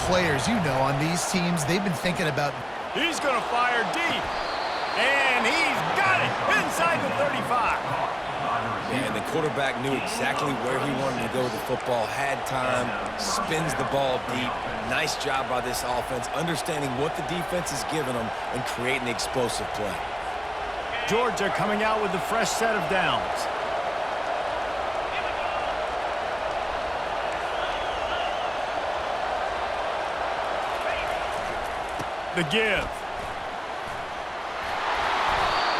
players, you know, on these teams, they've been thinking about... He's going to fire deep. And he's got it inside the 35. And the quarterback knew exactly where he wanted to go with the football, had time, spins the ball deep. Nice job by this offense, understanding what the defense is giving them and creating the explosive play. Georgia coming out with a fresh set of downs. The give.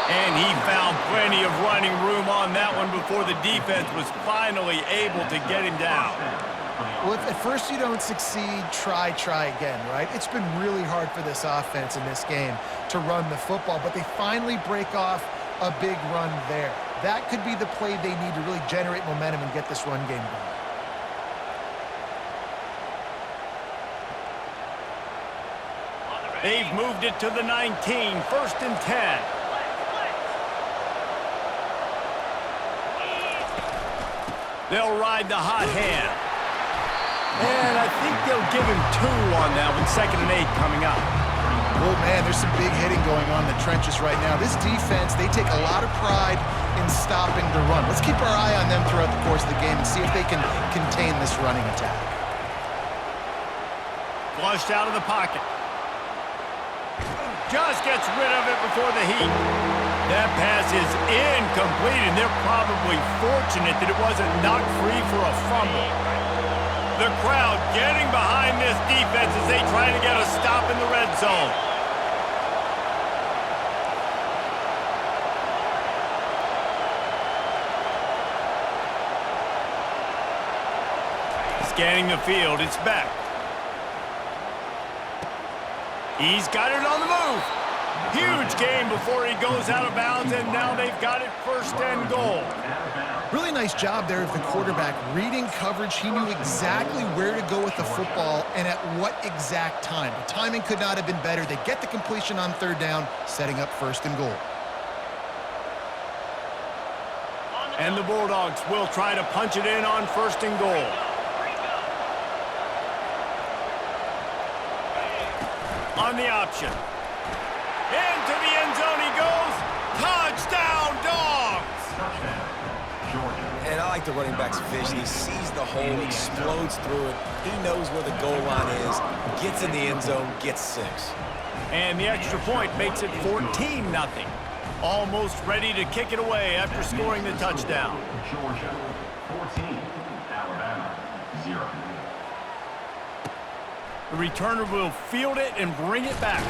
And he found plenty of running room on that one before the defense was finally able to get him down. Well, if at first you don't succeed, try again, right? It's been really hard for this offense in this game to run the football, but they finally break off a big run there. That could be the play they need to really generate momentum and get this run game going. They've moved it to the 19, 1st and 10. They'll ride the hot hand. And I think they'll give him 2 on that one, 2nd and 8 coming up. Oh, man, there's some big hitting going on in the trenches right now. This defense, they take a lot of pride in stopping the run. Let's keep our eye on them throughout the course of the game and see if they can contain this running attack. Flushed out of the pocket. Just gets rid of it before the heat. That pass is incomplete, and they're probably fortunate that it wasn't knocked free for a fumble. The crowd getting behind this defense as they try to get a stop in the red zone. Scanning the field, it's back. He's got it on the move. Huge gain before he goes out of bounds, and now they've got it 1st and goal. Really nice job there of the quarterback. Reading coverage, he knew exactly where to go with the football and at what exact time. The timing could not have been better. They get the completion on 3rd down, setting up 1st and goal. And the Bulldogs will try to punch it in on 1st and goal. On the option. Into the end zone he goes. Touchdown, Dogs! And I like the running back's vision. He sees the hole, explodes through it. He knows where the goal line is, gets in the end zone, gets 6. And the extra point makes it 14-0. Almost ready to kick it away after scoring the touchdown. Georgia, 14, Alabama, 0. The returner will field it and bring it back.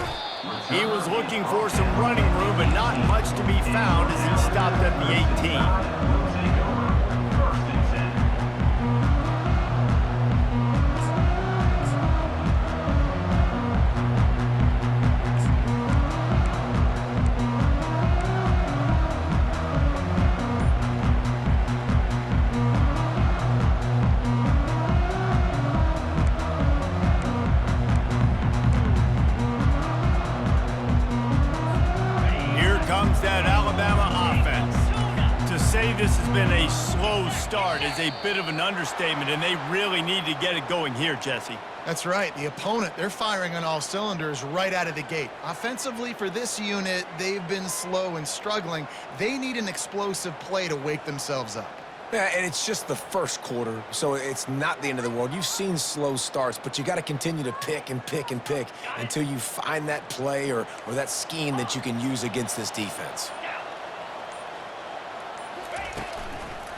He was looking for some running room, but not much to be found as he stopped at the 18. That Alabama offense. To say this has been a slow start is a bit of an understatement, and they really need to get it going here, Jesse. That's right. The opponent, they're firing on all cylinders right out of the gate. Offensively, for this unit, they've been slow and struggling. They need an explosive play to wake themselves up. Yeah, and it's just the 1st quarter, so it's not the end of the world. You've seen slow starts, but you got to continue to pick and pick and pick until you find that play or that scheme that you can use against this defense.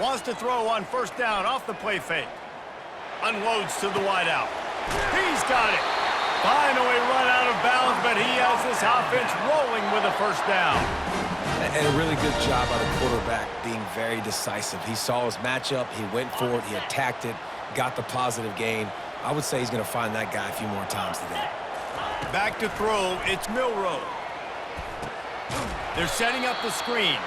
Wants to throw on 1st down off the play fake. Unloads to the wideout. He's got it. Finally run out of bounds, but he has this offense rolling with a 1st down. And a really good job by the quarterback being very decisive. He saw his matchup, he went for it, he attacked it, got the positive gain. I would say he's going to find that guy a few more times today. Back to throw, it's Milroe. They're setting up the screen.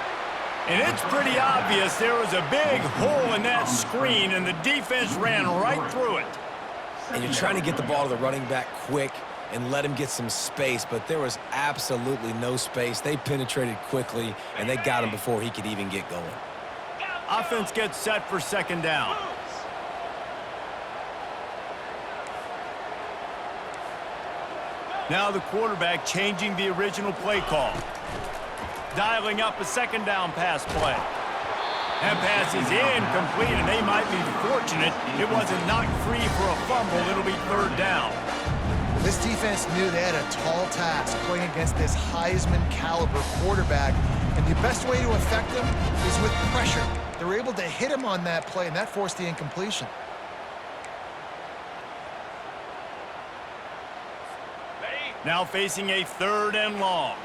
And it's pretty obvious there was a big hole in that screen, and the defense ran right through it. And you're trying to get the ball to the running back quick and let him get some space, but there was absolutely no space. They penetrated quickly, and they got him before he could even get going. Offense gets set for 2nd down. Now the quarterback changing the original play call. Dialing up a second down pass play. That pass is incomplete, and they might be fortunate it wasn't knocked free for a fumble. It'll be third down. This defense knew they had a tall task playing against this Heisman-caliber quarterback, and the best way to affect him is with pressure. They were able to hit him on that play, and that forced the incompletion. Now facing a third and long.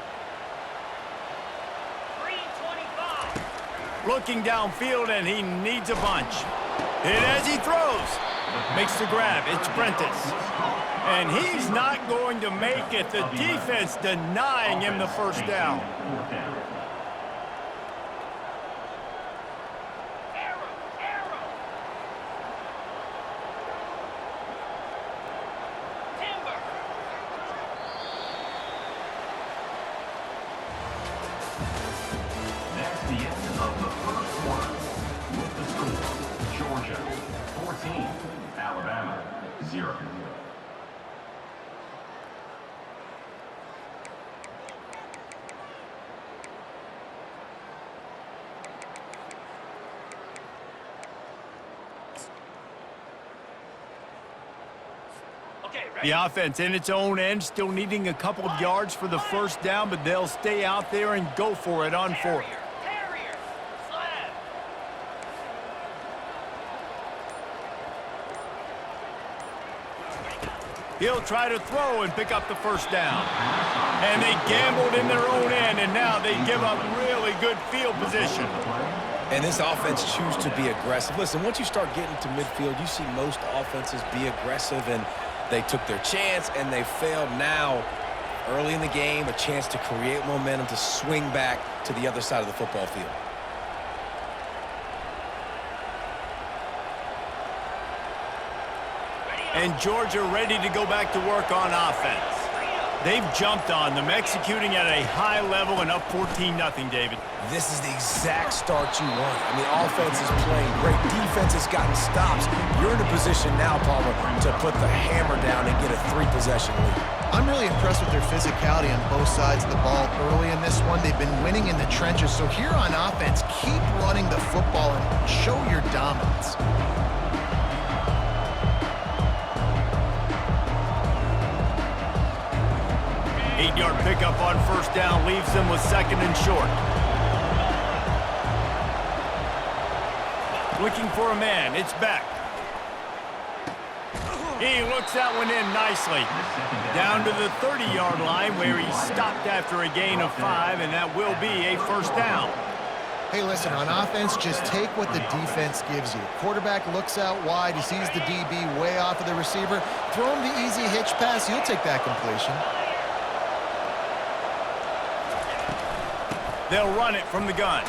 Looking downfield, and he needs a bunch. And as he throws, makes the grab. It's Prentice. And he's not going to make it. The defense denying him the first down. That's the end of the first quarter. With the score, Georgia 14, Alabama 0. The offense in its own end, still needing a couple of yards for the first down, but they'll stay out there and go for it on fourth. He'll try to throw and pick up the first down. And they gambled in their own end, and now they give up really good field position. And this offense choose to be aggressive. Listen, once you start getting to midfield, you see most offenses be aggressive, and they took their chance, and they failed. Now, early in the game, a chance to create momentum, to swing back to the other side of the football field. And Georgia ready to go back to work on offense. They've jumped on them, executing at a high level and up 14-0, David. This is the exact start you want. I mean, offense is playing great. Defense has gotten stops. You're in a position now, Palmer, to put the hammer down and get a 3-possession lead. I'm really impressed with their physicality on both sides of the ball early in this one. They've been winning in the trenches. So here on offense, keep running the football and show your dominance. Eight-yard pickup on first down leaves them with second and short. Looking for a man. It's Beck. He looks that one in nicely. Down to the 30-yard line where he stopped after a gain of 5, and that will be a first down. Hey, listen, on offense, just take what the defense gives you. Quarterback looks out wide. He sees the DB way off of the receiver. Throw him the easy hitch pass. He'll take that completion. They'll run it from the gun.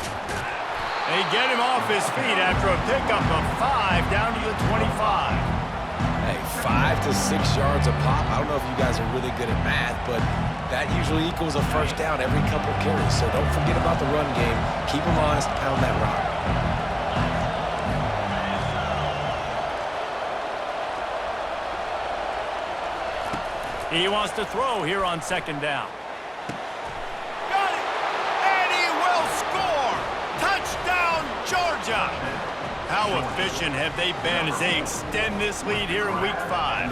They get him off his feet after a pickup of 5 down to the 25. Hey, 5 to 6 yards a pop. I don't know if you guys are really good at math, but that usually equals a first down every couple carries. So don't forget about the run game. Keep them honest, pound that rock. He wants to throw here on second down. Got it! And he will score! Touchdown, Georgia! How efficient have they been as they extend this lead here in Week 5?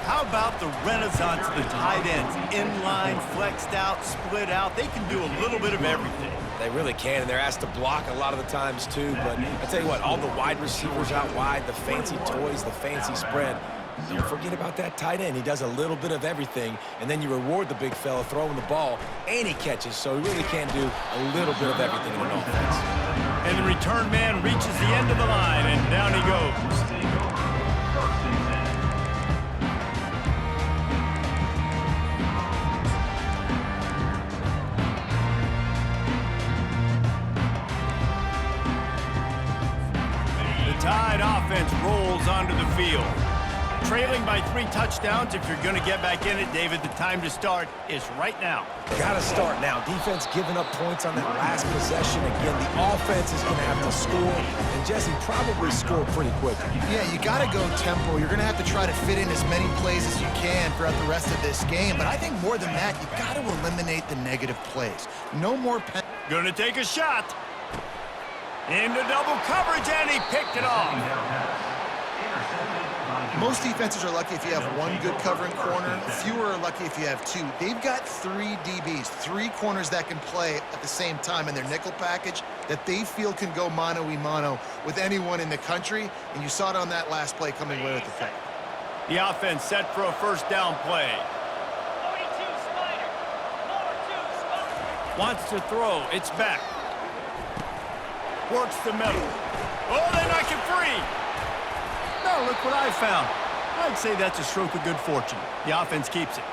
How about the renaissance of the tight ends? Inline, flexed out, split out. They can do a little bit of everything. They really can, and they're asked to block a lot of the times too. But I tell you what, all the wide receivers out wide, the fancy toys, the fancy spread, don't forget about that tight end. He does a little bit of everything, and then you reward the big fella throwing the ball, and he catches, so he really can do a little bit of everything in an offense. And the return man reaches the end of the line, and down he goes. The Tide offense rolls onto the field. trailing by 3 touchdowns. If you're going to get back in it, David, the time to start is right now. Got to start now. Defense giving up points on that last possession. Again, the offense is going to have to score, and Jesse probably score pretty quickly. Yeah, you got to go tempo. You're going to have to try to fit in as many plays as you can throughout the rest of this game. But I think more than that, you got to eliminate the negative plays. No more Going to take a shot. Into double coverage, and he picked it off. Most defenses are lucky if you have one good covering corner. Fewer are lucky if you have 2. They've got 3 DBs, 3 corners that can play at the same time in their nickel package that they feel can go mano-a-mano with anyone in the country, and you saw it on that last play coming away with the pick. The offense set for a first down play. Wants to throw. It's back. Works the middle. Oh, they knock it free. No, look what I found. I'd say that's a stroke of good fortune. The offense keeps it.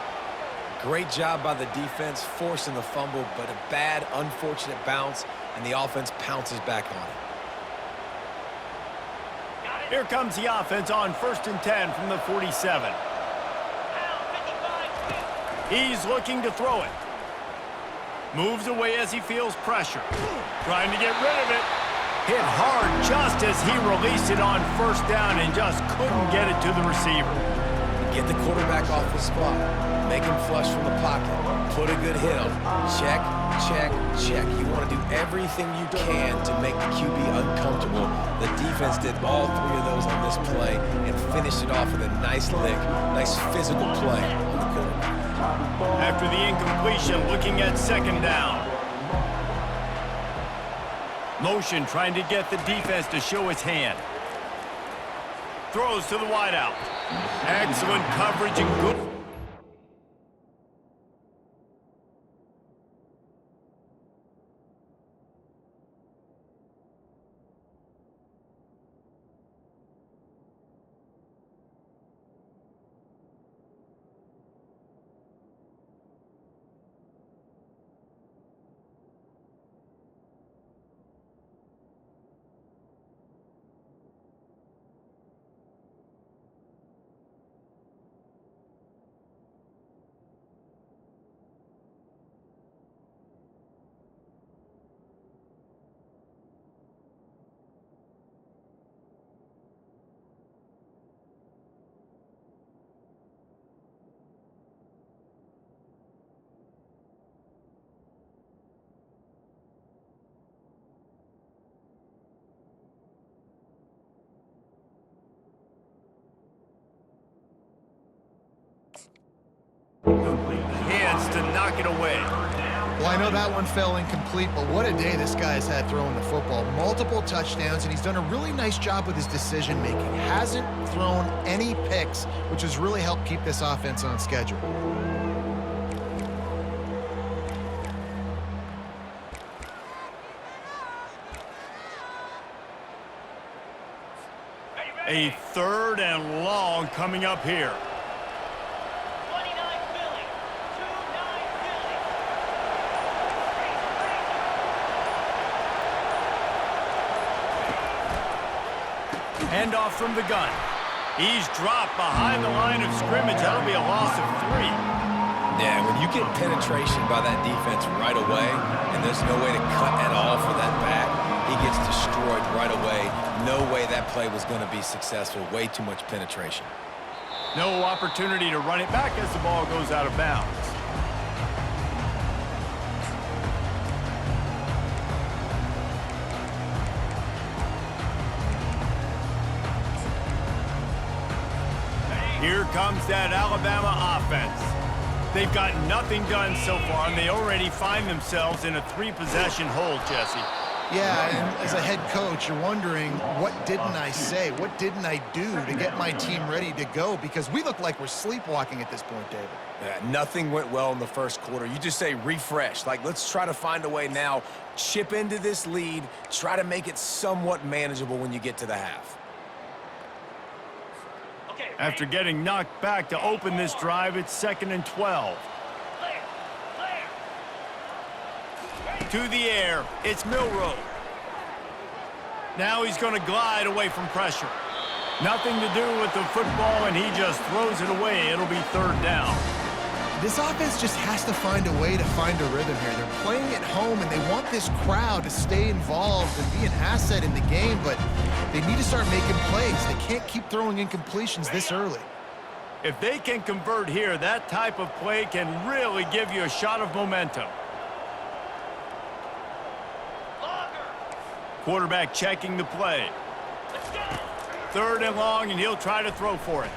Great job by the defense, forcing the fumble, but a bad, unfortunate bounce, and the offense pounces back on it. Here comes the offense on 1st and 10 from the 47. He's looking to throw it. Moves away as he feels pressure. Trying to get rid of it. Hit hard just as he released it on 1st down and just couldn't get it to the receiver. Get the quarterback off his spot. Make him flush from the pocket. Put a good hit on him. Check, check, check. You want to do everything you can to make the QB uncomfortable. The defense did all 3 of those on this play and finished it off with a nice lick, nice physical play on the quarterback. After the incompletion, looking at 2nd down. Motion trying to get the defense to show its hand. Throws to the wideout. Excellent coverage and good. Hands to knock it away. Well, I know that one fell incomplete, but what a day this guy's had throwing the football. Multiple touchdowns, and he's done a really nice job with his decision-making. Hasn't thrown any picks, which has really helped keep this offense on schedule. A 3rd and long coming up here. Handoff from the gun. He's dropped behind the line of scrimmage. That'll be a loss of 3. Yeah, when you get penetration by that defense right away, and there's no way to cut at all for that back, he gets destroyed right away. No way that play was going to be successful. Way too much penetration. No opportunity to run it back as the ball goes out of bounds. Here comes that Alabama offense. They've got nothing done so far, and they already find themselves in a 3-possession hole, Jesse. Yeah, and as a head coach, you're wondering, what didn't I say? What didn't I do to get my team ready to go? Because we look like we're sleepwalking at this point, David. Yeah, nothing went well in the first quarter. You just say refresh. Like, let's try to find a way now, chip into this lead, try to make it somewhat manageable when you get to the half. After getting knocked back to open this drive, it's 2nd and 12. To the air, it's Milroe. Now he's going to glide away from pressure. Nothing to do with the football, and he just throws it away. It'll be third down. This offense just has to find a way to find a rhythm here. They're playing at home, and they want this crowd to stay involved and be an asset in the game, but they need to start making plays. They can't keep throwing incompletions this early. If they can convert here, that type of play can really give you a shot of momentum. Quarterback checking the play. Third and long, and he'll try to throw for it.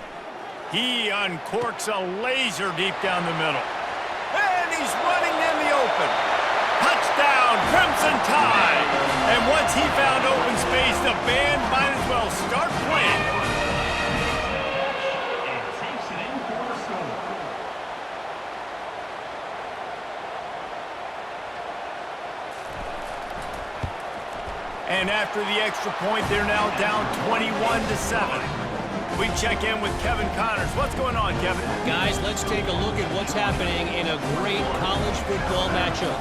He uncorks a laser deep down the middle. And he's running in the open. Touchdown, Crimson Tide! And once he found open space, the band might as well start playing. And takes it in for the score. And after the extra point, they're now down 21-7. We check in with Kevin Connors. What's going on, Kevin? Guys, let's take a look at what's happening in a great college football matchup.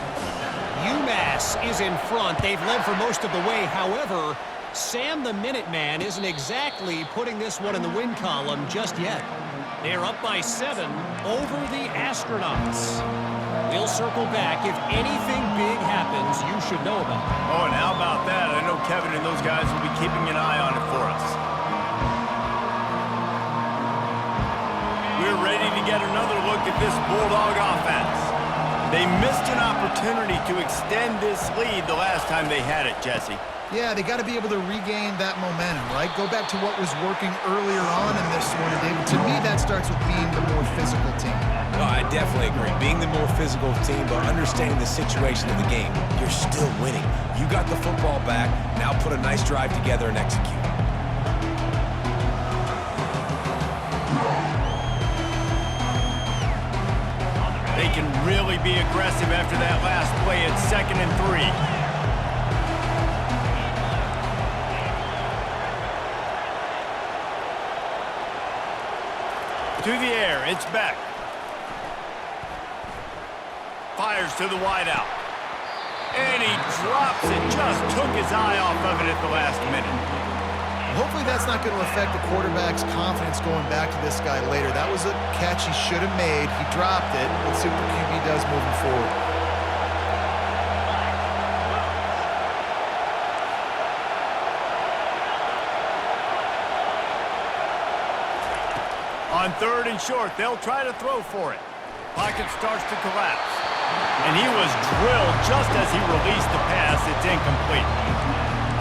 UMass is in front. They've led for most of the way. However, Sam the Minuteman isn't exactly putting this one in the win column just yet. They're up by 7 over the Astronauts. We'll circle back. If anything big happens, you should know about it. Oh, and how about that? I know Kevin and those guys will be keeping an eye on it for us. We're ready to get another look at this Bulldog offense. They missed an opportunity to extend this lead the last time they had it, Jesse. Yeah, they got to be able to regain that momentum, right? Go back to what was working earlier on in this one. And David, to me, that starts with being the more physical team. No, I definitely agree. Being the more physical team, but understanding the situation of the game. You're still winning. You got the football back. Now put a nice drive together and execute. They can really be aggressive after that last play at 2nd and 3. To the air, it's Beck. Fires to the wideout. And he drops it, just took his eye off of it at the last minute. Hopefully that's not going to affect the quarterback's confidence going back to this guy later. That was a catch he should have made. He dropped it. Let's see what the QB does moving forward. On 3rd and short, they'll try to throw for it. Pocket starts to collapse. And he was drilled just as he released the pass. It's incomplete.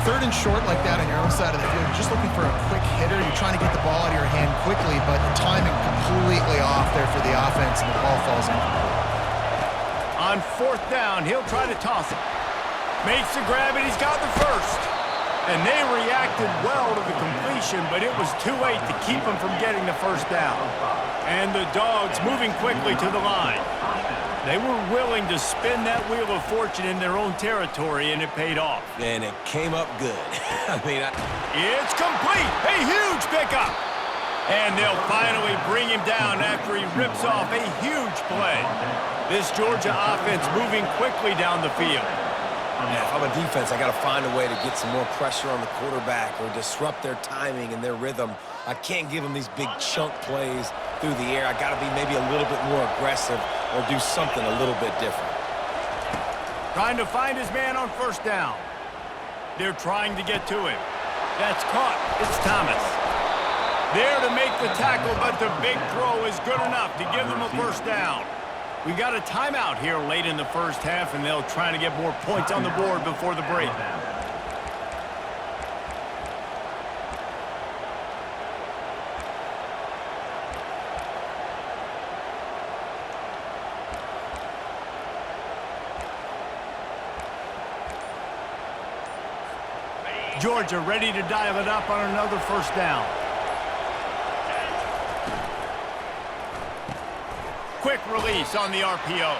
3rd and short like that on your own side of the field, you're just looking for a quick hitter. You're trying to get the ball out of your hand quickly, but the timing completely off there for the offense, and the ball falls incomplete. On 4th down, he'll try to toss it. Makes the grab, and he's got the first. And they reacted well to the completion, but it was too late to keep him from getting the first down. And the Dogs moving quickly to the line. They were willing to spin that wheel of fortune in their own territory, and it paid off. And it came up good. It's complete! A huge pickup! And they'll finally bring him down after he rips off a huge play. This Georgia offense moving quickly down the field. Yeah, if I'm a defense, I got to find a way to get some more pressure on the quarterback or disrupt their timing and their rhythm. I can't give them these big chunk plays through the air. I got to be maybe a little bit more aggressive or do something a little bit different. Trying to find his man on 1st down. They're trying to get to him. That's caught. It's Thomas. There to make the tackle, but the big throw is good enough to give them a 1st down. We got a timeout here late in the 1st half, and they'll try to get more points on the board before the break. Georgia ready to dial it up on another 1st down. Quick release on the RPO.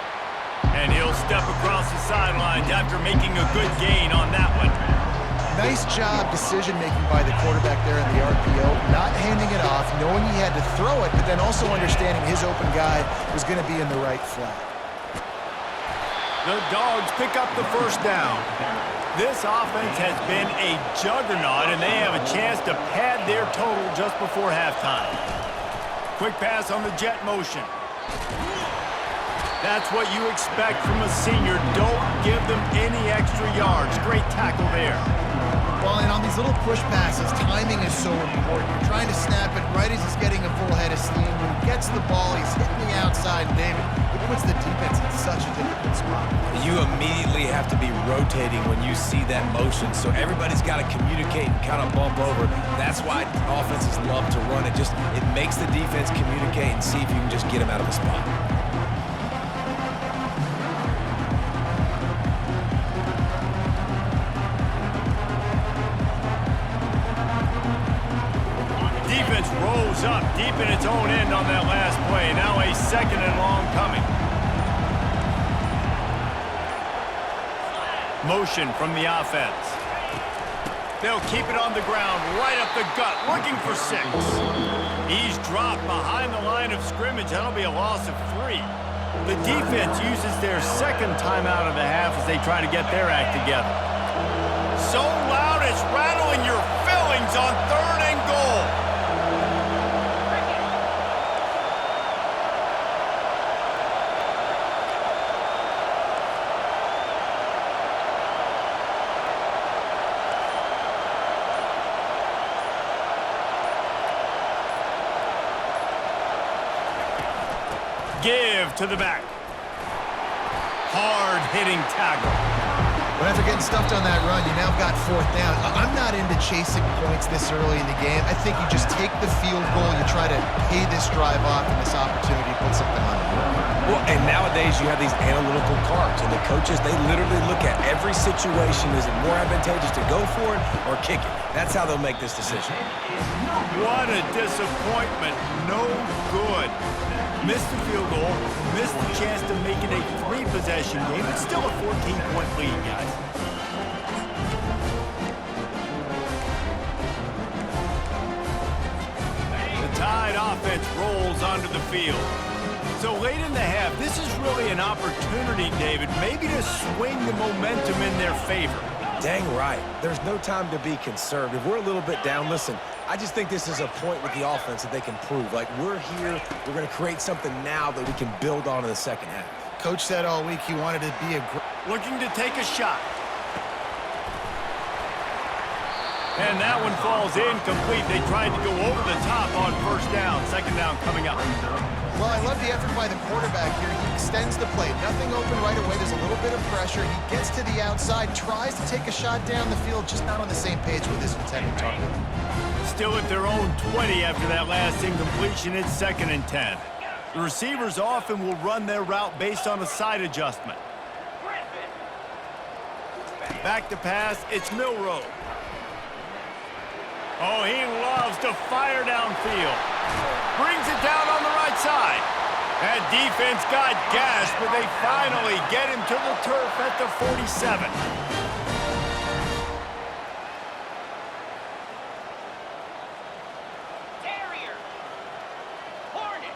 And he'll step across the sidelines after making a good gain on that one. Nice job decision-making by the quarterback there in the RPO, not handing it off, knowing he had to throw it, but then also understanding his open guy was going to be in the right flat. The Dogs pick up the 1st down. This offense has been a juggernaut, and they have a chance to pad their total just before halftime. Quick pass on the jet motion. That's what you expect from a senior. Don't give them any extra yards. Great tackle there. Well, and on these little push passes, timing is so important. You're trying to snap it right as he's getting a full head of steam. When he gets the ball, he's hitting the outside, and David, it puts the defense in such a difficult spot. You immediately have to be rotating when you see that motion, so everybody's got to communicate and kind of bump over. That's why offenses love to run it. It makes the defense communicate and see if you can just get them out of a spot. Defense rolls up deep in its own end on that last play. Now a second and long coming. Motion from the offense. They'll keep it on the ground, right up the gut, looking for 6. He's dropped behind the line of scrimmage. That'll be a loss of 3. The defense uses their second timeout of the half as they try to get their act together. So loud it's rattling your fillings on 3rd and goal. Give to the back. Hard-hitting tackle. But after getting stuffed on that run, you now got 4th down. I'm not into chasing points this early in the game. I think you just take the field goal. You try to pay this drive off and this opportunity to put something on the board. Well, and nowadays you have these analytical cards, and the coaches, they literally look at every situation. Is it more advantageous to go for it or kick it? That's how they'll make this decision. What a disappointment. No good. Missed the field goal, missed the chance to make it a 3-possession game. It's still a 14-point lead, guys. The Tide offense rolls onto the field. So late in the half, this is really an opportunity, David, maybe to swing the momentum in their favor. Dang right. There's no time to be conservative. We're a little bit down. Listen, I just think this is a point with the offense that they can prove. Like, we're here, we're going to create something now that we can build on in the second half. Coach said all week he wanted to be looking to take a shot. And that one falls incomplete. They tried to go over the top on 1st down. 2nd down coming up. Well, I love the effort by the quarterback here. He extends the play. Nothing open right away. There's a little bit of pressure. He gets to the outside, tries to take a shot down the field, just not on the same page with his intended target. Still at their own 20 after that last incompletion. It's 2nd and 10. The receivers often will run their route based on a side adjustment. Back to pass. It's Milroe. Oh, he loves to fire downfield. Brings it down on the right side. That defense got gashed, but they finally get him to the turf at the 47. Terrier. Hornet.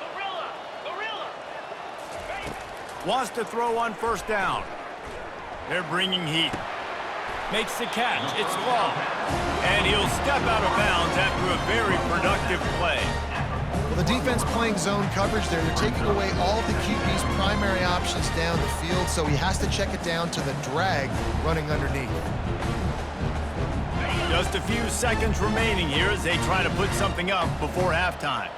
Gorilla. Wants to throw on 1st down. They're bringing heat. Makes the catch. It's long. And he'll step out of bounds after a very productive play. Well, the defense playing zone coverage there. They're taking away all of the QB's primary options down the field, so he has to check it down to the drag running underneath. Just a few seconds remaining here as they try to put something up before halftime.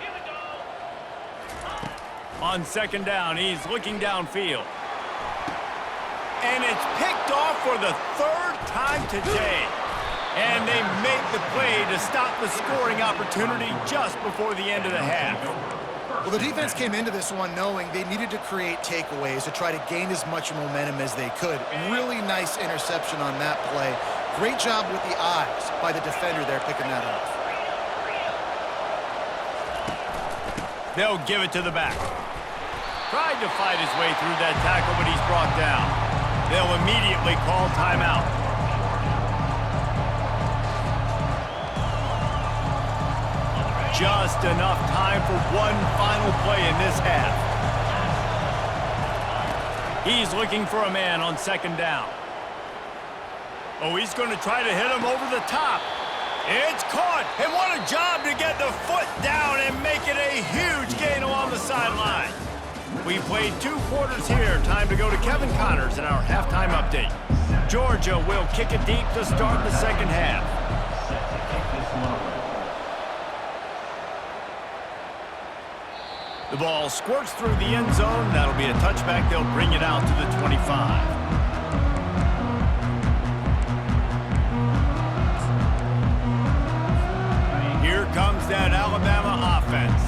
On 2nd down, he's looking downfield. And it's picked off for the 3rd time today. And they make the play to stop the scoring opportunity just before the end of the half. Well, the defense came into this one knowing they needed to create takeaways to try to gain as much momentum as they could. Really nice interception on that play. Great job with the eyes by the defender there picking that up. They'll give it to the back. Tried to fight his way through that tackle, but he's brought down. They'll immediately call timeout. Just enough time for one final play in this half. He's looking for a man on 2nd down. Oh, he's going to try to hit him over the top. It's caught, and what a job to get the foot down and make it a huge gain along the sideline. We've played 2 quarters here. Time to go to Kevin Connors in our halftime update. Georgia will kick it deep to start the second half. The ball squirts through the end zone. That'll be a touchback. They'll bring it out to the 25. Here comes that Alabama offense.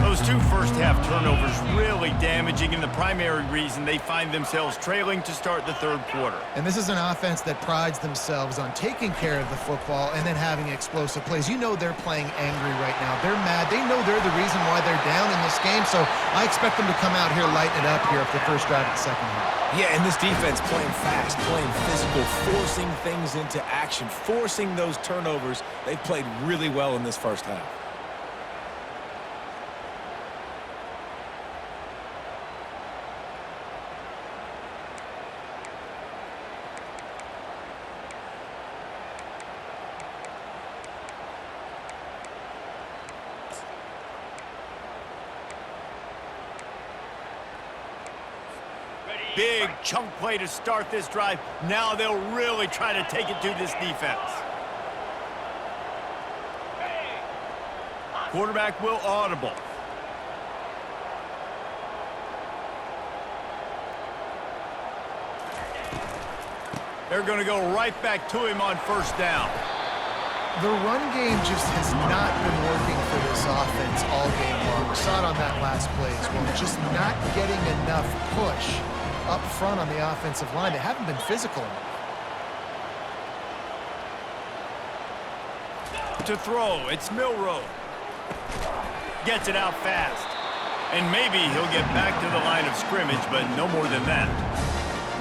Those 2 first-half turnovers really damaging, and the primary reason they find themselves trailing to start the third quarter. And this is an offense that prides themselves on taking care of the football and then having explosive plays. You know they're playing angry right now. They're mad. They know they're the reason why they're down in this game, so I expect them to come out here, lighten it up here for the first drive of the second half. Yeah, and this defense playing fast, playing physical, forcing things into action, forcing those turnovers. They've played really well in this first half. Big chunk play to start this drive. Now they'll really try to take it to this defense. Quarterback will audible. They're going to go right back to him on first down. The run game just has not been working for this offense all game long. We saw it on that last play as well. Just not getting enough push up front on the offensive line. They haven't been physical enough. To throw, it's Milroe. Gets it out fast. And maybe he'll get back to the line of scrimmage, but no more than that.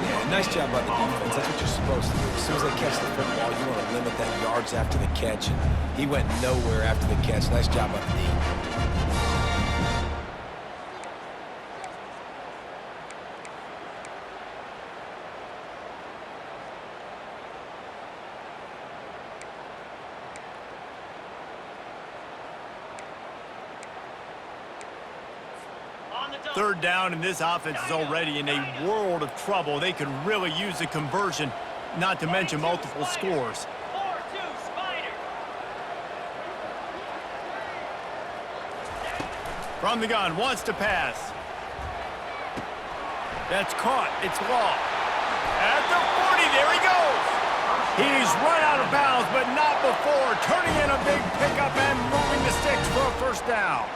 Yeah, nice job by the defense. That's what you're supposed to do. As soon as they catch the football, you want to limit that yards after the catch. And he went nowhere after the catch. Nice job by the D. Third down, and this offense is already in a world of trouble. They could really use a conversion, not to mention multiple scores. 4-2 Spider. From the gun, wants to pass. That's caught. It's Law. At the 40, there he goes. He's run out of bounds, but not before turning in a big pickup and moving the sticks for a first down.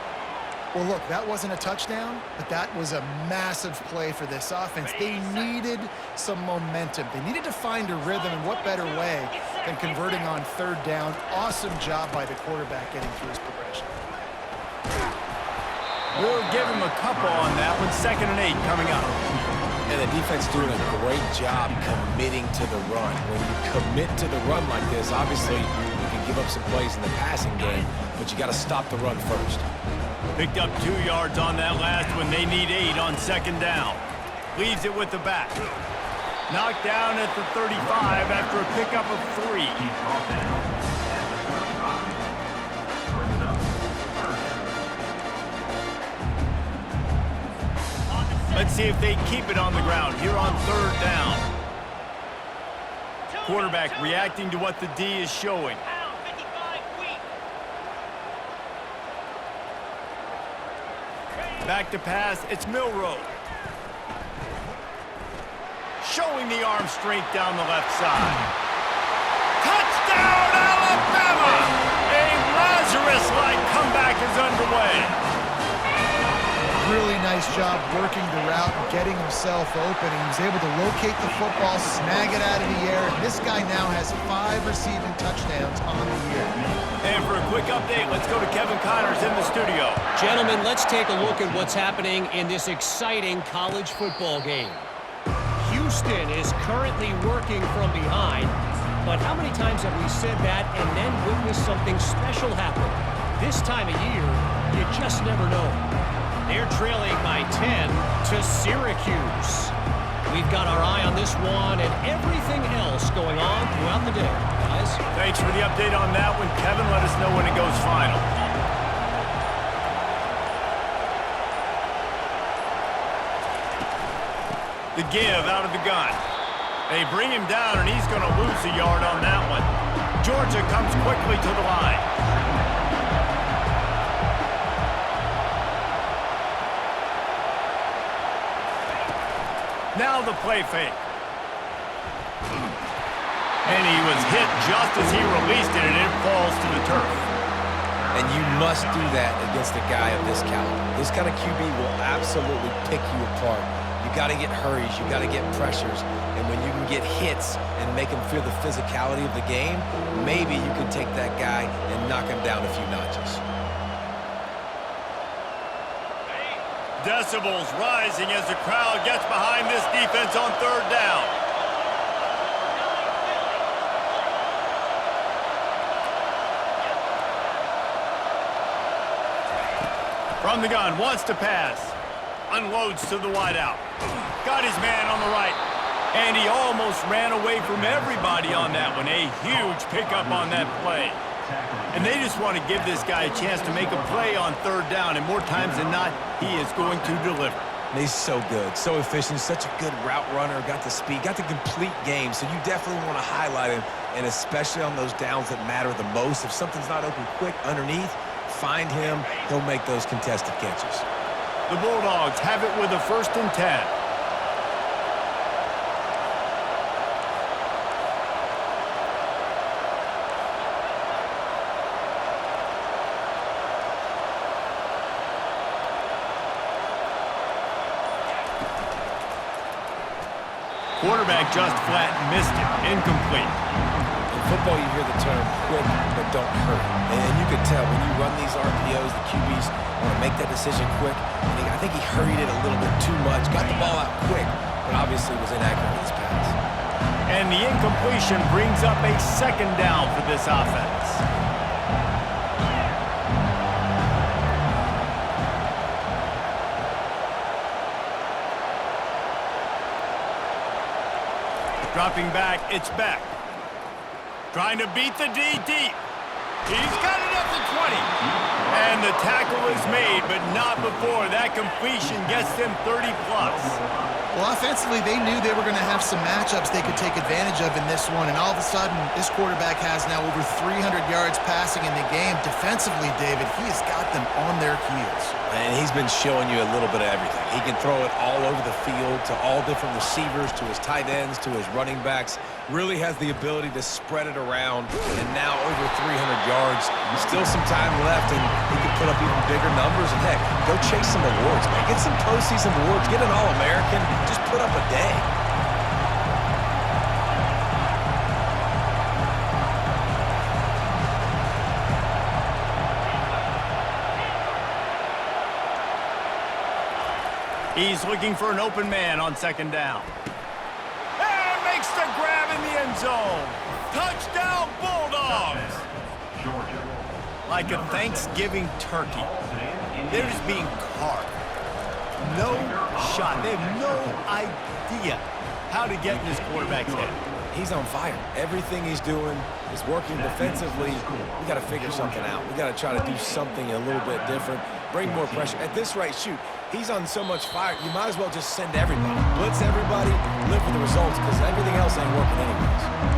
Well, look, that wasn't a touchdown, but that was a massive play for this offense. They needed some momentum. They needed to find a rhythm, and what better way than converting on third down. Awesome job by the quarterback getting through his progression. We'll give him a couple on that one. 2nd and 8 coming up. And the defense doing a great job committing to the run. When you commit to the run like this, obviously you can give up some plays in the passing game, but you got to stop the run first. Picked up 2 yards on that last one. They need 8 on 2nd down. Leaves it with the back. Knocked down at the 35 after a pickup of 3. Let's see if they keep it on the ground here on 3rd down. Quarterback reacting to what the D is showing. Back to pass, it's Milroe. Showing the arm strength down the left side. Touchdown, Alabama! A Lazarus-like comeback is underway. Really nice job working the route and getting himself open. He was able to locate the football, snag it out of the air. This guy now has 5 receiving touchdowns on the year. And for a quick update, let's go to Kevin Connors in the studio. Gentlemen, let's take a look at what's happening in this exciting college football game. Houston is currently working from behind, but how many times have we said that and then witnessed something special happen? This time of year, you just never know. They're trailing by 10 to Syracuse. We've got our eye on this one and everything else going on throughout the day, guys. Thanks for the update on that one, Kevin. Let us know when it goes final. The give out of the gun. They bring him down, and he's going to lose a yard on that one. Georgia comes quickly to the line. Now the play fake. And he was hit just as he released it, and it falls to the turf. And you must do that against a guy of this caliber. This kind of QB will absolutely pick you apart. You got to get hurries, you got to get pressures, and when you can get hits and make him feel the physicality of the game, maybe you can take that guy and knock him down a few notches. Decibels rising as the crowd gets behind this defense on third down. From the gun, wants to pass. Unloads to the wideout. Got his man on the right. And he almost ran away from everybody on that one. A huge pickup on that play. And they just want to give this guy a chance to make a play on third down. And more times than not, he is going to deliver. He's so good, so efficient, such a good route runner, got the speed, got the complete game. So you definitely want to highlight him, and especially on those downs that matter the most. If something's not open quick underneath, find him. He'll make those contested catches. The Bulldogs have it with a 1st and 10. Quarterback just flat missed it. Incomplete. In football, you hear the term quick but don't hurt. And you can tell when you run these RPOs, the QBs want to make that decision quick. And I think he hurried it a little bit too much, got the ball out quick, but obviously was inaccurate with his pass. And the incompletion brings up a 2nd down for this offense. Dropping back, it's Beck. Trying to beat the D deep. He's got it at the 20. And the tackle is made, but not before. That completion gets them 30-plus. Well, offensively, they knew they were going to have some matchups they could take advantage of in this one, and all of a sudden, this quarterback has now over 300 yards passing in the game. Defensively, David, he has got them on their heels. And he's been showing you a little bit of everything. He can throw it all over the field to all different receivers, to his tight ends, to his running backs. Really has the ability to spread it around, and now over 300 yards. Still some time left, and he can put up even bigger numbers. And heck, go chase some awards, man. Get some postseason awards. Get an All-American. Just put up a day. He's looking for an open man on 2nd down. And makes the grab in the end zone. Touchdown, Bulldogs! Like a Thanksgiving turkey. They're just being carved. No shot. They have no idea how to get in this quarterback's head. He's on fire. Everything he's doing is working defensively. We got to figure something out. We got to try to do something a little bit different. Bring more pressure. At this rate, shoot, he's on so much fire, you might as well just send everybody. Blitz everybody, live with the results, because everything else ain't working anyways.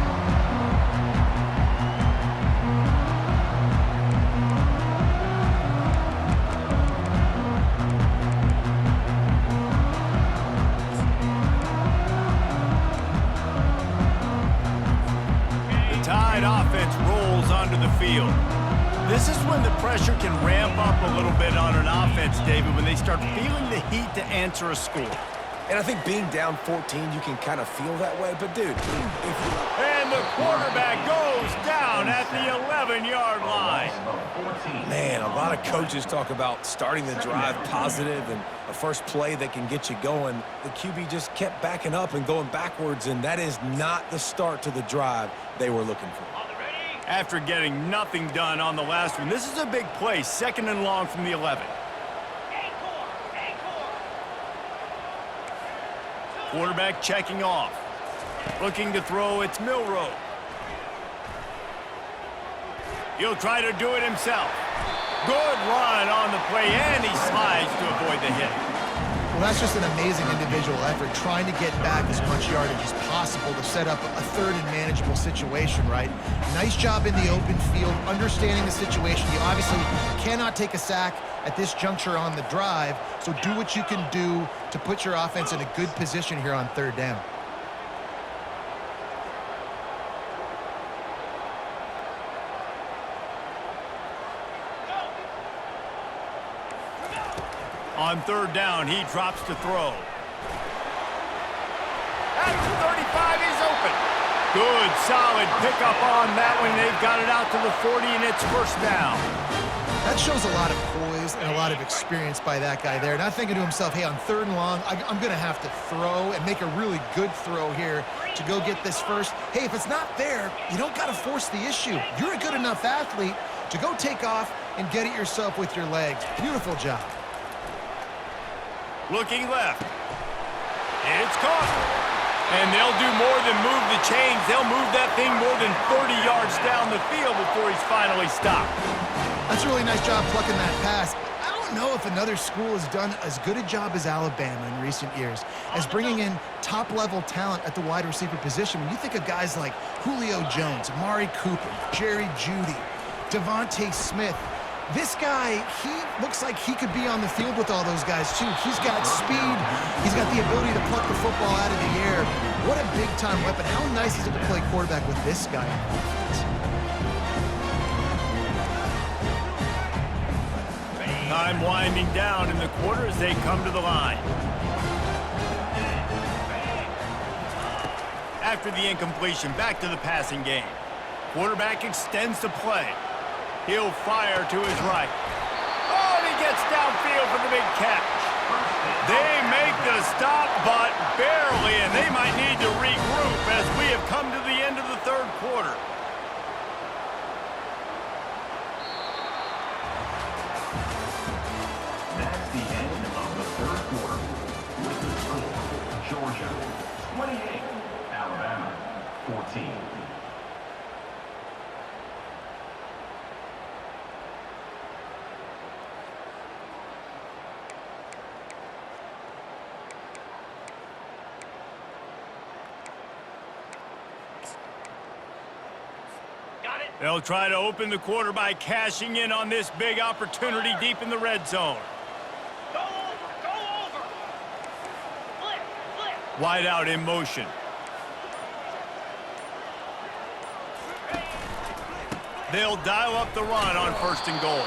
Offense rolls onto the field. This is when the pressure can ramp up a little bit on an offense, David, when they start feeling the heat to answer a score. And I think being down 14, you can kind of feel that way. But, dude, and the quarterback goes down at the 11-yard line. Man, a lot of coaches talk about starting the drive positive and a first play that can get you going. The QB just kept backing up and going backwards, and that is not the start to the drive they were looking for. After getting nothing done on the last one, this is a big play, 2nd and long from the 11. Quarterback checking off. Looking to throw, it's Milroe. He'll try to do it himself. Good run on the play, and he slides to avoid the hit. Well, that's just an amazing individual effort, trying to get back as much yardage as possible to set up a third and manageable situation, right? Nice job in the open field, understanding the situation. You obviously cannot take a sack at this juncture on the drive, so do what you can do to put your offense in a good position here on third down. On third down, he drops to throw. At the 35, he's open. Good, solid pickup on that one. They've got it out to the 40, and it's first down. That shows a lot of poise and a lot of experience by that guy there. Not thinking to himself, hey, on third and long, I'm going to have to throw and make a really good throw here to go get this first. Hey, if it's not there, you don't got to force the issue. You're a good enough athlete to go take off and get it yourself with your legs. Beautiful job. Looking left. It's caught. And they'll do more than move the chains. They'll move that thing more than 30 yards down the field before he's finally stopped. That's a really nice job plucking that pass. I don't know if another school has done as good a job as Alabama in recent years as bringing in top-level talent at the wide receiver position. When you think of guys like Julio Jones, Amari Cooper, Jerry Jeudy, Devontae Smith, this guy, he looks like he could be on the field with all those guys, too. He's got speed. He's got the ability to pluck the football out of the air. What a big-time weapon. How nice is it to play quarterback with this guy on offense? Time winding down in the quarter as they come to the line. After the incompletion, back to the passing game. Quarterback extends the play. He'll fire to his right. Oh, and he gets downfield for the big catch. They make the stop, but barely, and they might need to regroup as we have come to the end of the third quarter. That's the end of the third quarter. With the score, Georgia 28, Alabama 14. They'll try to open the quarter by cashing in on this big opportunity deep in the red zone. Go over, go over. Flip, flip. Wide out in motion. They'll dial up the run on first and goal.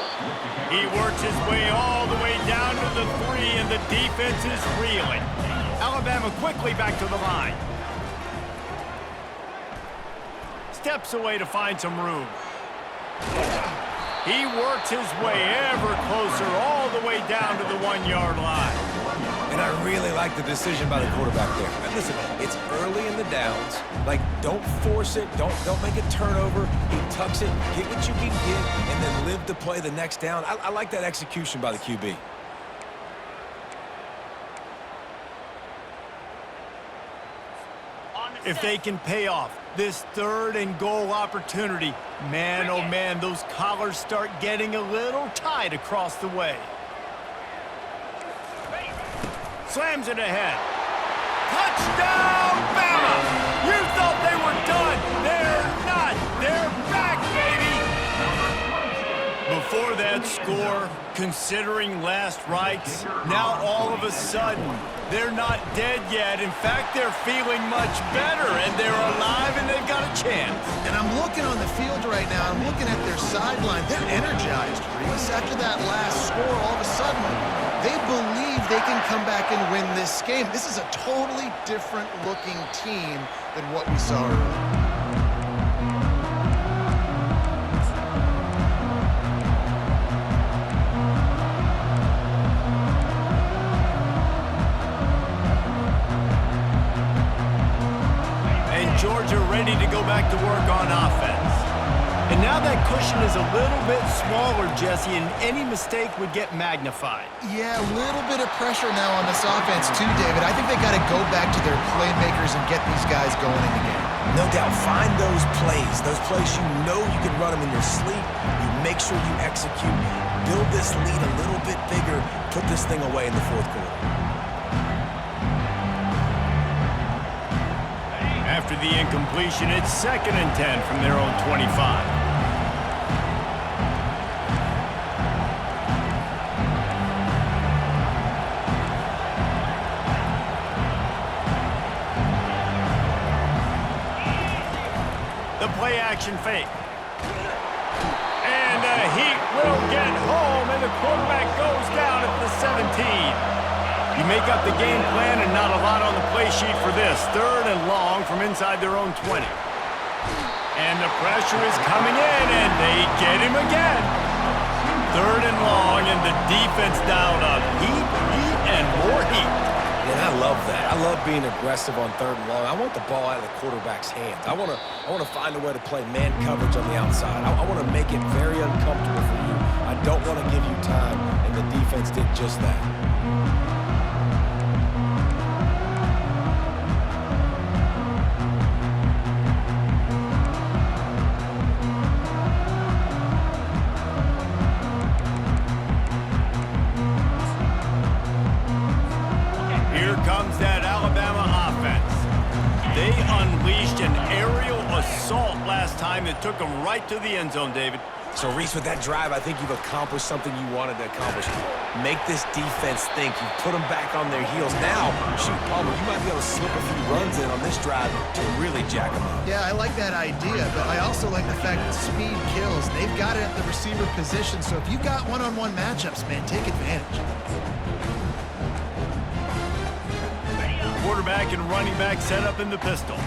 He works his way all the way down to the 3, and the defense is reeling. Alabama quickly back to the line. Steps away to find some room. He works his way ever closer all the way down to the 1-yard line. And I really like the decision by the quarterback there. And listen, it's early in the downs. Like, don't force it. Don't make a turnover. He tucks it, get what you can get, and then live to play the next down. I like that execution by the QB. If they can pay off this third and goal opportunity, man, oh man, those collars start getting a little tight across the way. Slams it ahead. Touchdown, Bama! You thought they were done. They're not. They're back, baby! Before that score, considering last rites, now all of a sudden, they're not dead yet. In fact, they're feeling much better, and they're alive, and they've got a chance. And I'm looking on the field right now. I'm looking at their sideline. They're energized, Reese. After that last score, all of a sudden, they believe they can come back and win this game. This is a totally different-looking team than what we saw earlier. Georgia ready to go back to work on offense. And now that cushion is a little bit smaller, Jesse, and any mistake would get magnified. Yeah, a little bit of pressure now on this offense too, David. I think they got to go back to their playmakers and get these guys going in the game. No doubt, find those plays you know you can run them in your sleep. You make sure you execute, build this lead a little bit bigger, put this thing away in the fourth quarter. After the incompletion, it's 2nd and 10 from their own 25. The play action fake. And the Heat will get home, and the quarterback goes down at the 17. You make up the game plan and not a lot on the play sheet for this. 3rd and long from inside their own 20. And the pressure is coming in, and they get him again. 3rd and long, and the defense down up. Heat, and more heat. And I love that. I love being aggressive on 3rd and long. I want the ball out of the quarterback's hands. I want to find a way to play man coverage on the outside. I want to make it very uncomfortable for you. I don't want to give you time, and the defense did just that. That took them right to the end zone, David. So, Reese, with that drive, I think you've accomplished something you wanted to accomplish. Make this defense think. You put them back on their heels. Now, shoot, Palmer, you might be able to slip a few runs in on this drive to really jack them up. Yeah, I like that idea, but I also like the fact that speed kills. They've got it at the receiver position, so if you've got one-on-one matchups, man, take advantage. Quarterback and running back set up in the pistol.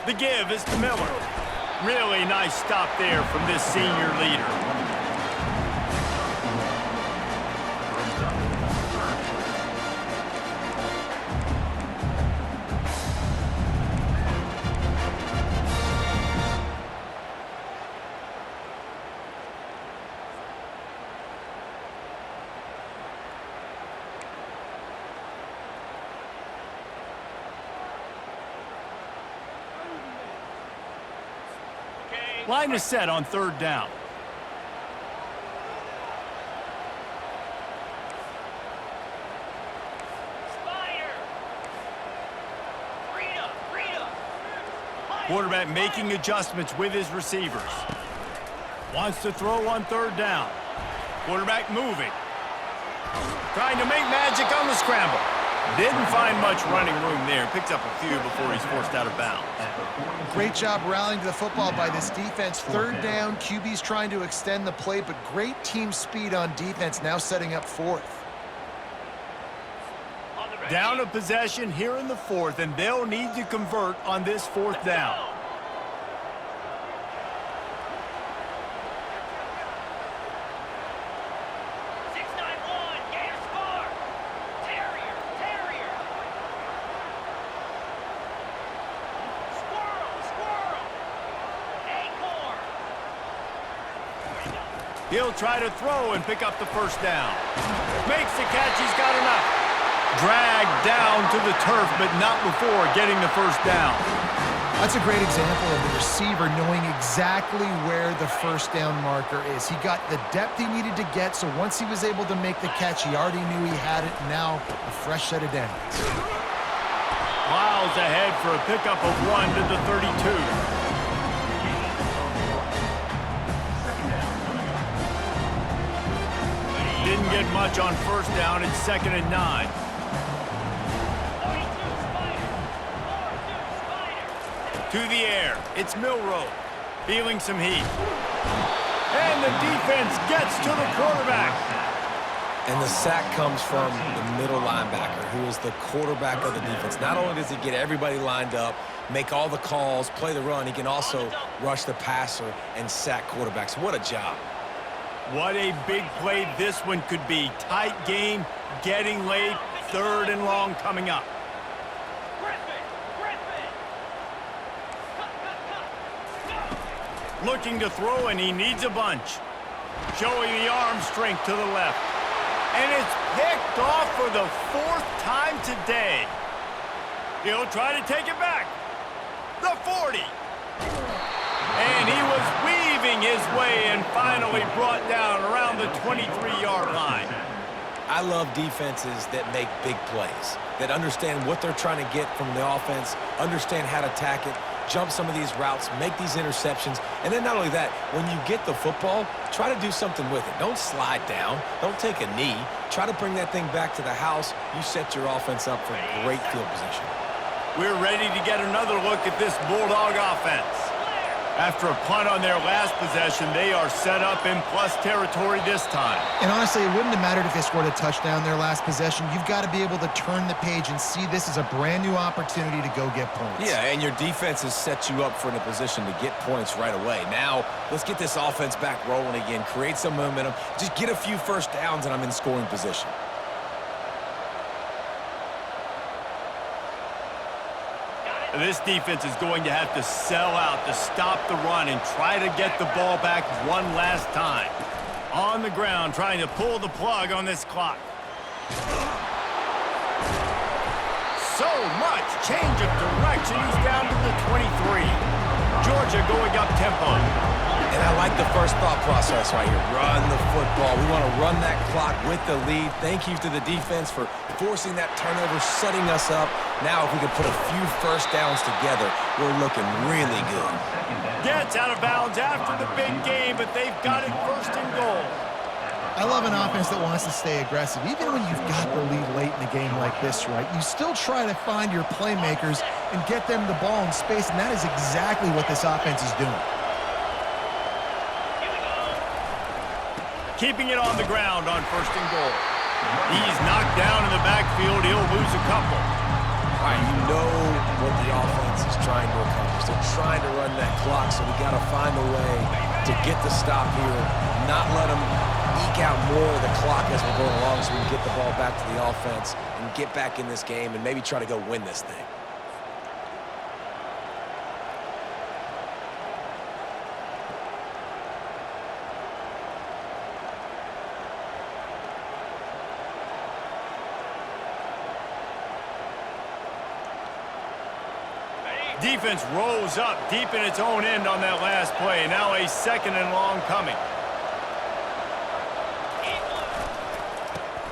The give is to Miller. Really nice stop there from this senior leader. Line is set on 3rd down. Quarterback making adjustments with his receivers. Wants to throw on 3rd down. Quarterback moving. Trying to make magic on the scramble. Didn't find much running room there. Picks up a few before he's forced out of bounds. Great job rallying to the football by this defense. 3rd down, QB's trying to extend the play, but great team speed on defense, now setting up 4th. Down a possession here in the 4th, and they'll need to convert on this 4th down. He'll try to throw and pick up the 1st down. Makes the catch, he's got enough. Dragged down to the turf, but not before getting the 1st down. That's a great example of the receiver knowing exactly where the 1st down marker is. He got the depth he needed to get, so once he was able to make the catch, he already knew he had it. Now, a fresh set of downs. Miles ahead for a pickup of 1 to the 32. Didn't get much on 1st down. It's 2nd and 9. To the air. It's Milroe. Feeling some heat. And the defense gets to the quarterback. And the sack comes from the middle linebacker, who is the quarterback of the defense. Not only does he get everybody lined up, make all the calls, play the run, he can also rush the passer and sack quarterbacks. What a job. What a big play this one could be. Tight game, getting late, 3rd and long coming up. Looking to throw, and he needs a bunch. Showing the arm strength to the left. And it's picked off for the 4th time today. He'll try to take it back. The 40. And he was weaving his way and finally brought down around the 23-yard line. I love defenses that make big plays, that understand what they're trying to get from the offense, understand how to attack it, jump some of these routes, make these interceptions, and then not only that, when you get the football, try to do something with it. Don't slide down. Don't take a knee. Try to bring that thing back to the house. You set your offense up for great field position. We're ready to get another look at this Bulldog offense. After a punt on their last possession, they are set up in plus territory this time. And honestly, it wouldn't have mattered if they scored a touchdown their last possession. You've got to be able to turn the page and see this as a brand new opportunity to go get points. Yeah, and your defense has set you up for in a position to get points right away. Now, let's get this offense back rolling again, create some momentum, just get a few first downs, and I'm in scoring position. This defense is going to have to sell out to stop the run and try to get the ball back one last time. On the ground, trying to pull the plug on this clock. So much change of direction. He's down to the 23. Georgia going up tempo. And I like the first thought process right here. Run the football. We want to run that clock with the lead. Thank you to the defense for forcing that turnover, setting us up. Now if we can put a few first downs together, we're looking really good. Gets out of bounds after the big game, but they've got it first and goal. I love an offense that wants to stay aggressive. Even when you've got the lead late in a game like this, right, you still try to find your playmakers and get them the ball in space, and that is exactly what this offense is doing. Keeping it on the ground on first and goal. He's knocked down in the backfield. He'll lose a couple. All right, you know what the offense is trying to accomplish. They're trying to run that clock, so we got to find a way to get the stop here, not let them eke out more of the clock as we're going along so we can get the ball back to the offense and get back in this game and maybe try to go win this thing. Defense rolls up deep in its own end on that last play. Now a second and long coming.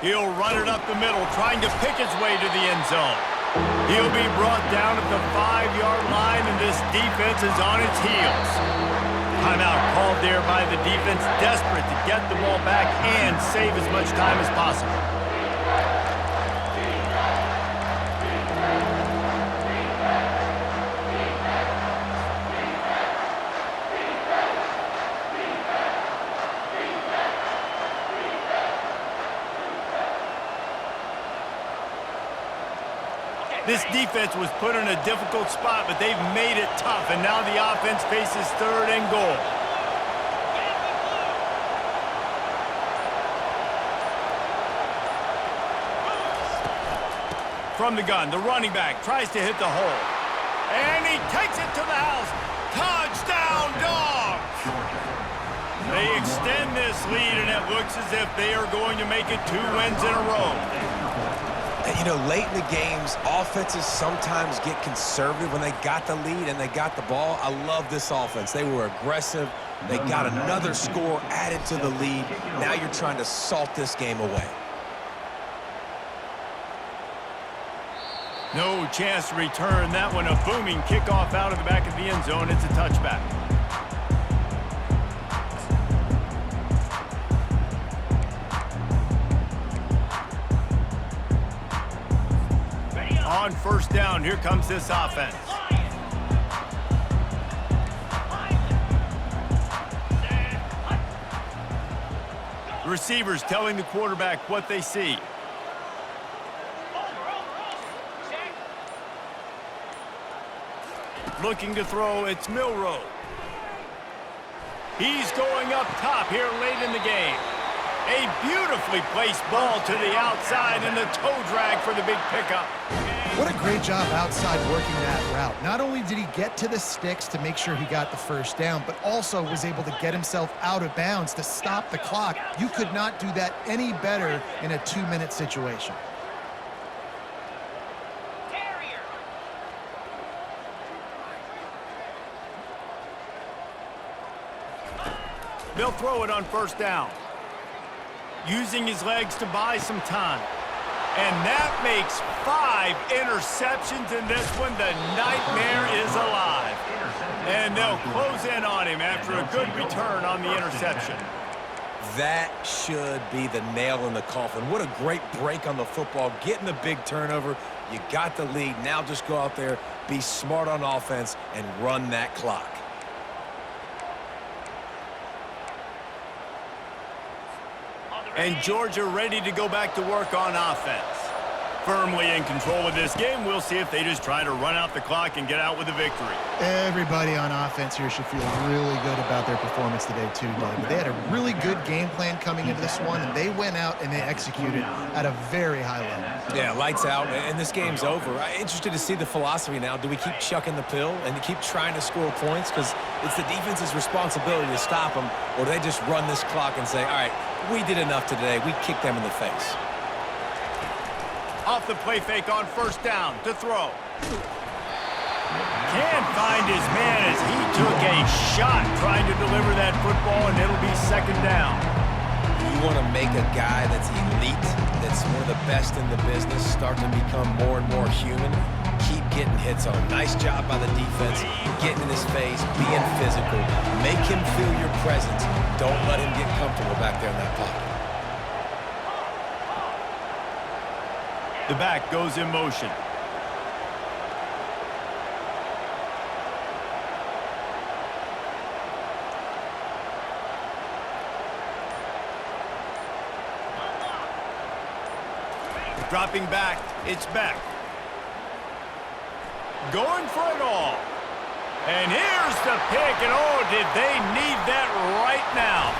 He'll run it up the middle, trying to pick his way to the end zone. He'll be brought down at the 5-yard line, and this defense is on its heels. Timeout called there by the defense, desperate to get the ball back and save as much time as possible. This defense was put in a difficult spot, but they've made it tough, and now the offense faces third and goal. From the gun, the running back tries to hit the hole. And he takes it to the house. Touchdown, Dogs! They extend this lead, and it looks as if they are going to make it 2 wins in a row. And, you know, late in the games, offenses sometimes get conservative when they got the lead and they got the ball. I love this offense. They were aggressive. They got another score added to the lead. Now you're trying to salt this game away. No chance to return that one. A booming kickoff out of the back of the end zone. It's a touchback. On first down, here comes this offense. Receivers telling the quarterback what they see. Looking to throw, it's Milroe. He's going up top here late in the game. A beautifully placed ball to the outside and the toe drag for the big pickup. What a great job outside working that route. Not only did he get to the sticks to make sure he got the first down, but also was able to get himself out of bounds to stop the clock. You could not do that any better in a 2-minute situation. Terrier. They'll throw it on first down. Using his legs to buy some time. And that makes 5 interceptions in this one. The nightmare is alive. And they'll close in on him after a good return on the interception. That should be the nail in the coffin. What a great break on the football. Getting the big turnover. You got the lead. Now just go out there, be smart on offense, and run that clock. And Georgia ready to go back to work on offense. Firmly in control of this game. We'll see if they just try to run out the clock and get out with a victory. Everybody on offense here should feel really good about their performance today too, Doug. They had a really good game plan coming into this one, and they went out and they executed at a very high level. Yeah, lights out, and this game's over. I'm interested to see the philosophy now. Do we keep chucking the pill and keep trying to score points? Because it's the defense's responsibility to stop them, or do they just run this clock and say, all right, we did enough today. We kicked them in the face. Off the play fake on first down to throw. Can't find his man as he took a shot trying to deliver that football, and it'll be second down. You want to make a guy that's elite, that's one of the best in the business, start to become more and more human. Keep getting hits on him. Nice job by the defense, getting in his face, being physical. Make him feel your presence. Don't let him get comfortable back there in that pocket. The back goes in motion. Dropping back, it's back. Going for it all. And here's the pick, and oh, did they need that right now.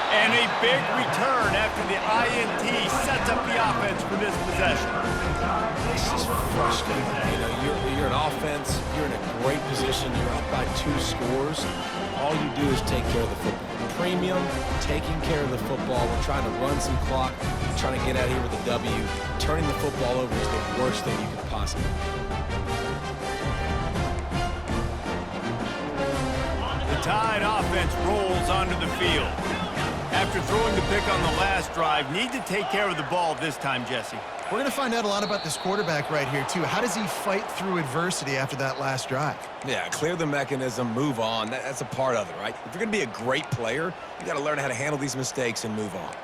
And a big return after the INT sets up the offense for this possession. This is frustrating. You know, you're an offense, you're in a great position, you're up by 2 scores. All you do is take care of the football. Premium, taking care of the football. We're trying to run some clock, trying to get out of here with a W. Turning the football over is the worst thing you could possibly do. The Tide offense rolls onto the field. After throwing the pick on the last drive, need to take care of the ball this time, Jesse. We're going to find out a lot about this quarterback right here, too. How does he fight through adversity after that last drive? Yeah, clear the mechanism, move on. That's a part of it, right? If you're going to be a great player, you got to learn how to handle these mistakes and move on.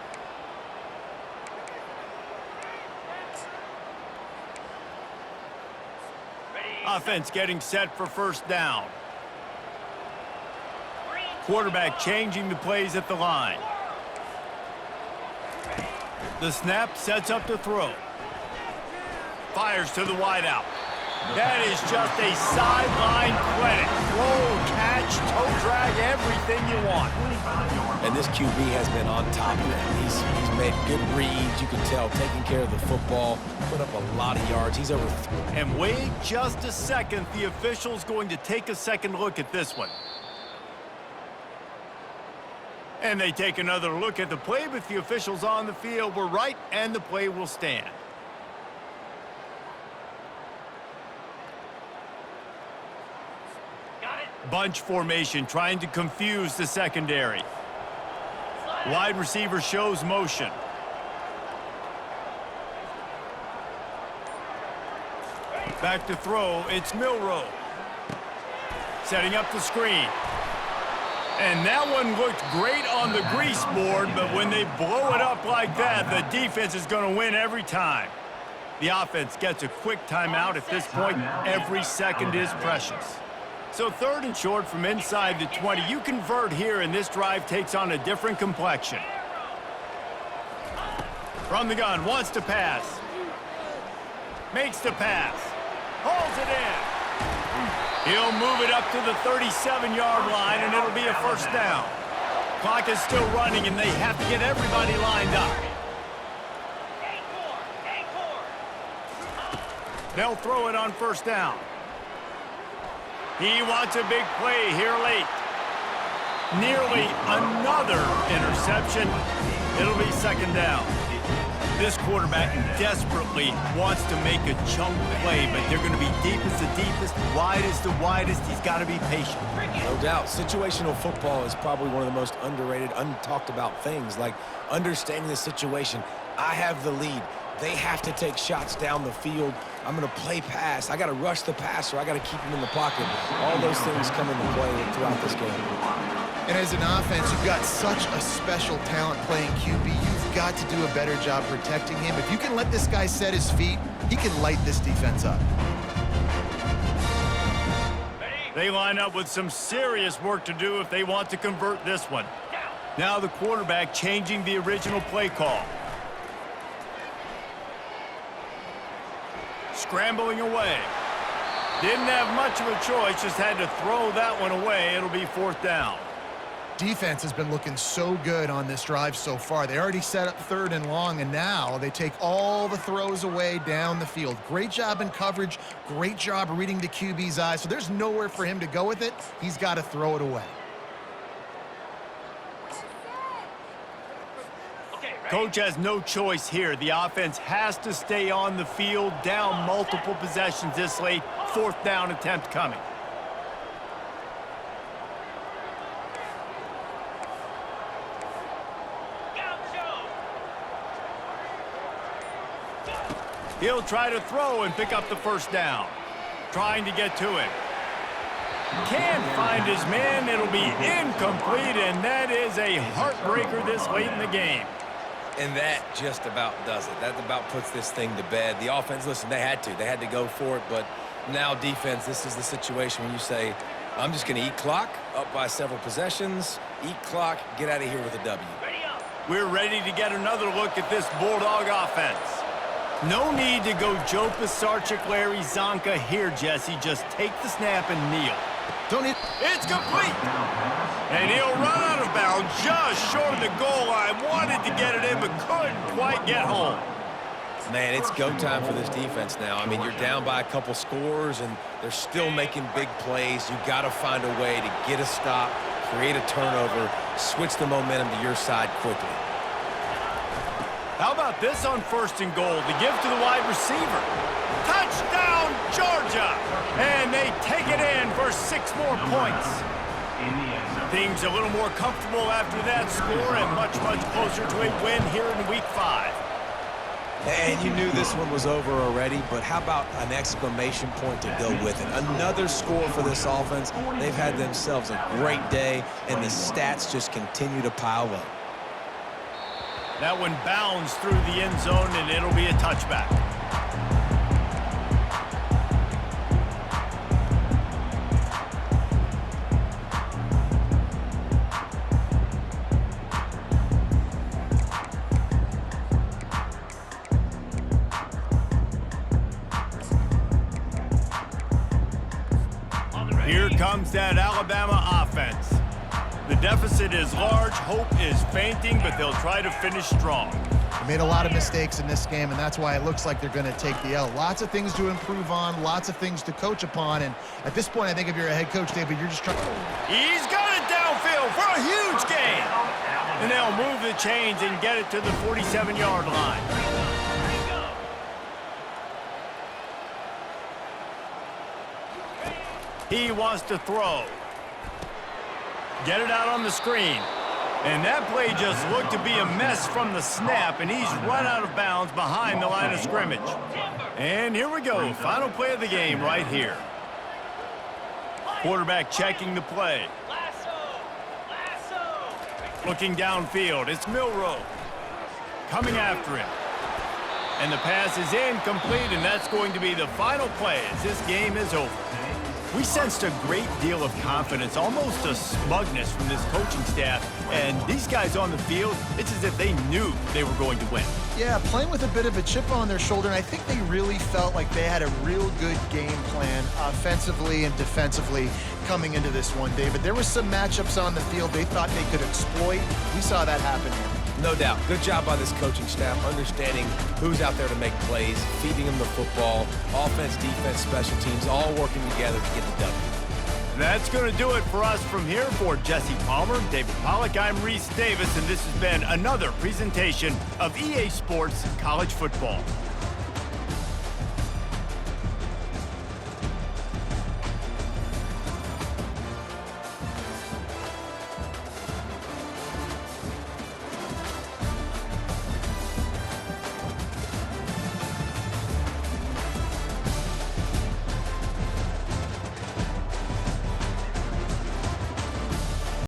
Offense getting set for first down. Quarterback changing the plays at the line. The snap sets up to throw. Fires to the wideout. That is just a sideline credit. Throw, catch, toe drag, everything you want. And this QB has been on top of it. He's made good reads. You can tell, taking care of the football, put up a lot of yards. He's over. And wait just a second. The official's going to take a second look at this one. And they take another look at the play, but the officials on the field were right, and the play will stand. Got it. Bunch formation trying to confuse the secondary. Wide receiver shows motion. Back to throw, it's Milroe. Setting up the screen. And that one looked great on the grease board, but when they blow it up like that, the defense is going to win every time. The offense gets a quick timeout. At this point, every second is precious. So 3rd and short from inside the 20. You convert here, and this drive takes on a different complexion. From the gun, wants to pass. Makes the pass. Hauls it in. He'll move it up to the 37-yard line, and it'll be a first down. Clock is still running, and they have to get everybody lined up. They'll throw it on first down. He wants a big play here late. Nearly another interception. It'll be second down. This quarterback desperately wants to make a chunk play, but they're going to be deepest the deepest, widest the widest. He's got to be patient. No doubt. Situational football is probably one of the most underrated, untalked about things, like understanding the situation. I have the lead. They have to take shots down the field. I'm going to play pass. I got to rush the passer. I got to keep him in the pocket. All those things come into play throughout this game. And as an offense, you've got such a special talent playing QB. You've got to do a better job protecting him. If you can let this guy set his feet, he can light this defense up. They line up with some serious work to do if they want to convert this one. Now the quarterback changing the original play call. Scrambling away. Didn't have much of a choice, just had to throw that one away. It'll be fourth down. Defense has been looking so good on this drive so far. They already set up third and long, and now they take all the throws away down the field. Great job in coverage. Great job reading the QB's eyes. So there's nowhere for him to go with it. He's got to throw it away. Coach has no choice here. The offense has to stay on the field, down multiple possessions this late. Fourth down attempt coming. He'll try to throw and pick up the first down. Trying to get to it. Can't find his man. It'll be incomplete, and that is a heartbreaker this late in the game. And that just about does it. That about puts this thing to bed. The offense, listen, they had to go for it, but now defense, this is the situation when you say, I'm just going to eat clock, up by several possessions, eat clock, get out of here with a W. We're ready to get another look at this Bulldog offense. No need to go Joe Pisarcik, Larry Zonka here, Jesse. Just take the snap and kneel. It's complete. And he'll run out of bounds just short of the goal line. Wanted to get it in, but couldn't quite get home. Man, it's go time for this defense now. I mean, you're down by a couple scores, and they're still making big plays. You've got to find a way to get a stop, create a turnover, switch the momentum to your side quickly. How about this on first and goal to give to the wide receiver? Touchdown, Georgia! And they take it in for 6 more points. Things a little more comfortable after that score and much, much closer to a win here in Week 5. And you knew this one was over already, but how about an exclamation point to go with it? Another score for this offense. They've had themselves a great day, and the stats just continue to pile up. That one bounds through the end zone, and it'll be a touchback. Here comes that Alabama offense. The deficit is large, hope is fainting, but they'll try to finish strong. They made a lot of mistakes in this game, and that's why it looks like they're going to take the L. Lots of things to improve on, lots of things to coach upon, and at this point, I think if you're a head coach, David, you're just trying. He's got it downfield for a huge gain. And they'll move the chains and get it to the 47-yard line. He wants to throw. Get it out on the screen. And that play just looked to be a mess from the snap, and he's run out of bounds behind the line of scrimmage. And here we go, final play of the game right here. Quarterback checking the play. Looking downfield, it's Milroe. Coming after him. And the pass is incomplete, and that's going to be the final play as this game is over. We sensed a great deal of confidence, almost a smugness from this coaching staff. And these guys on the field, it's as if they knew they were going to win. Yeah, playing with a bit of a chip on their shoulder, and I think they really felt like they had a real good game plan offensively and defensively coming into this one, David. There were some matchups on the field they thought they could exploit. We saw that happen here. No doubt. Good job by this coaching staff, understanding who's out there to make plays, feeding them the football, offense, defense, special teams, all working together to get the W. That's going to do it for us from here. For Jesse Palmer, David Pollack, I'm Reese Davis, and this has been another presentation of EA Sports College Football.